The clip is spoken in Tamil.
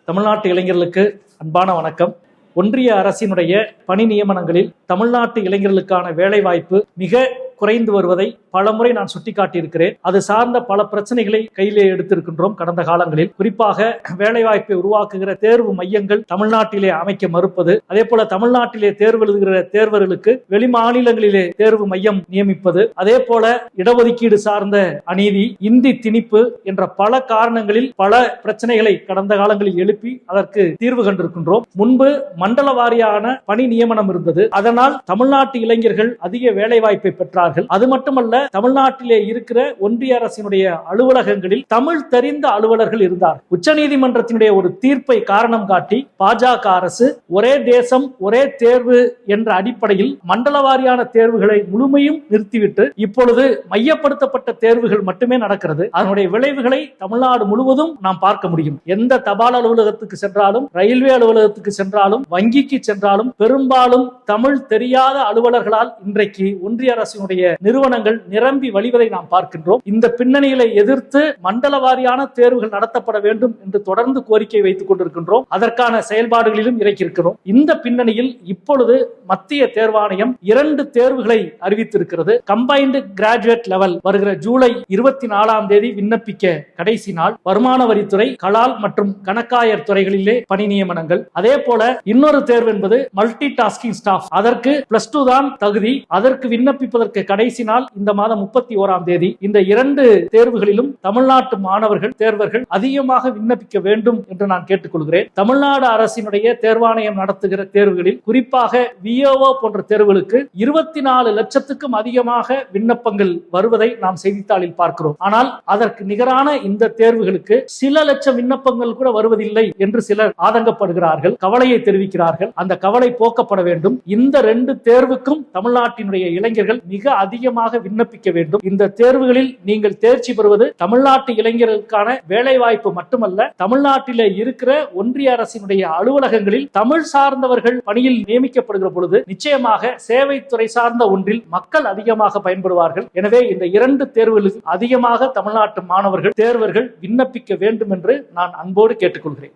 தமிழ்நாட்டு இளைஞர்களுக்கு அன்பான வணக்கம். ஒன்றிய அரசினுடைய பணி நியமனங்களில் தமிழ்நாட்டு இளைஞர்களுக்கான வேலைவாய்ப்பு மிக குறைந்து வருவதை பலமுறை நான் சுட்டிக்காட்டியிருக்கிறேன். அது சார்ந்த பல பிரச்சனைகளை கையிலே எடுத்திருக்கின்றோம். கடந்த காலங்களில் குறிப்பாக வேலைவாய்ப்பை உருவாக்குகிற தேர்வு மையங்கள் தமிழ்நாட்டிலே அமைக்க மறுப்பது, அதே போல தமிழ்நாட்டிலே தேர்வு எழுதுகிற தேர்வர்களுக்கு வெளி மாநிலங்களிலே தேர்வு மையம் நியமிப்பது, அதே போல இடஒதுக்கீடு சார்ந்த அநீதி, இந்தி திணிப்பு என்ற பல காரணங்களில் பல பிரச்சனைகளை கடந்த காலங்களில் எழுப்பி அதற்கு தீர்வு கண்டிருக்கின்றோம். முன்பு மண்டல வாரியான பணி நியமனம் இருந்தது. அதனால் தமிழ்நாட்டு இளைஞர்கள் அதிக வேலைவாய்ப்பை பெற்றார்கள். அது மட்டுமல்ல, தமிழ்நாட்டிலே இருக்கிற ஒன்றிய அரசினுடைய அலுவலகங்களில் தமிழ் தெரிந்த அலுவலர்கள் இருந்தார். உச்சநீதிமன்றத்தினுடைய ஒரு தீர்ப்பை காரணம் காட்டி பாஜக அரசு ஒரே தேசம் ஒரே தேர்வு என்ற அடிப்படையில் மண்டல வாரியான தேர்வுகளை முழுமையும் நிறுத்திவிட்டு இப்பொழுது மையப்படுத்தப்பட்ட தேர்வுகள் மட்டுமே நடக்கிறது. அதனுடைய விளைவுகளை தமிழ்நாடு முழுவதும் நாம் பார்க்க முடியும். எந்த தபால் அலுவலகத்துக்கு சென்றாலும், ரயில்வே அலுவலகத்துக்கு சென்றாலும், வங்கிக்கு சென்றாலும் பெரும்பாலும் தமிழ் தெரியாத அலுவலர்களால் இன்றைக்கு ஒன்றிய அரசினுடைய நிறுவனங்கள் நிரம்பி வழிவதை நாம் பார்க்கின்றோம். இந்த பின்னணிகளை எதிர்த்து மண்டல வாரியான தேர்வுகள் நடத்தப்பட வேண்டும் என்று தொடர்ந்து கோரிக்கை வைத்துக் கொண்டிருக்கின்றோம். அதற்கான செயல்பாடுகளிலும் இறக்கியிருக்கிறோம். இந்த பின்னணியில் இப்பொழுது மத்திய தேர்வாணையம் 2 தேர்வுகளை அறிவித்திருக்கிறது. கம்பைன்டு கிராஜுவேட் லெவல் வருகிற ஜூலை 24ஆம் தேதி விண்ணப்பிக்க கடைசி நாள். வருமான வரித்துறை, கலால் மற்றும் கணக்காயர் துறைகளிலே பணி நியமனங்கள். அதே போல இன்னொரு தேர்வு என்பது மல்டி டாஸ்கிங் ஸ்டாஃப். அதற்கு +2 தான் தகுதி. அதற்கு விண்ணப்பிப்பதற்கு கடைசி நாள் இந்த மாதம் 31ஆம் தேதி. இந்த 2 தேர்வுகளிலும் தமிழ்நாட்டு மாணவர்கள், தேர்வர்கள் அதிகமாக விண்ணப்பிக்க வேண்டும் என்று நான் கேட்டுக்கொள்கிறேன். தமிழ்நாடு அரசினுடைய தேர்வாணையம் நடத்துகிற தேர்வுகளில் குறிப்பாக விஓஓ போன்ற தேர்வுகளுக்கு 24 லட்சத்துக்கும் அதிகமாக விண்ணப்பங்கள் வருவதை நாம் செய்தித்தாளில் பார்க்கிறோம். ஆனால் அதற்கு நிகரான இந்த தேர்வுகளுக்கு சில லட்சம் விண்ணப்பங்கள் கூட வருவதில்லை என்று சிலர் ஆதங்கப்படுகிறார்கள், கவலையை தெரிவிக்கிறார்கள். அந்த கவலை போக்கப்பட வேண்டும். இந்த 2 தேர்வுக்கும் தமிழ்நாட்டினுடைய இளைஞர்கள் மிக அதிகமாக விண்ணப்பிக்க வேண்டும். இந்த தேர்வுகளில் நீங்கள் தேர்ச்சி பெறுவது தமிழ்நாட்டு இளைஞர்களுக்கான வேலை வாய்ப்பு மட்டுமல்ல, தமிழ்நாட்டிலே இருக்கிற ஒன்றிய அரசினுடைய அலுவலகங்களில் தமிழ் சார்ந்தவர்கள் பணியில் நியமிக்கப்படுகிற பொழுது நிச்சயமாக சேவைத்துறை சார்ந்த ஒன்றில் மக்கள் அதிகமாக பயன்படுவார்கள். எனவே இந்த 2 தேர்வுகளில் அதிகமாக தமிழ்நாட்டு மாணவர்கள், தேர்வர்கள் விண்ணப்பிக்க வேண்டும் என்று நான் அன்போடு கேட்டுக்கொள்கிறேன்.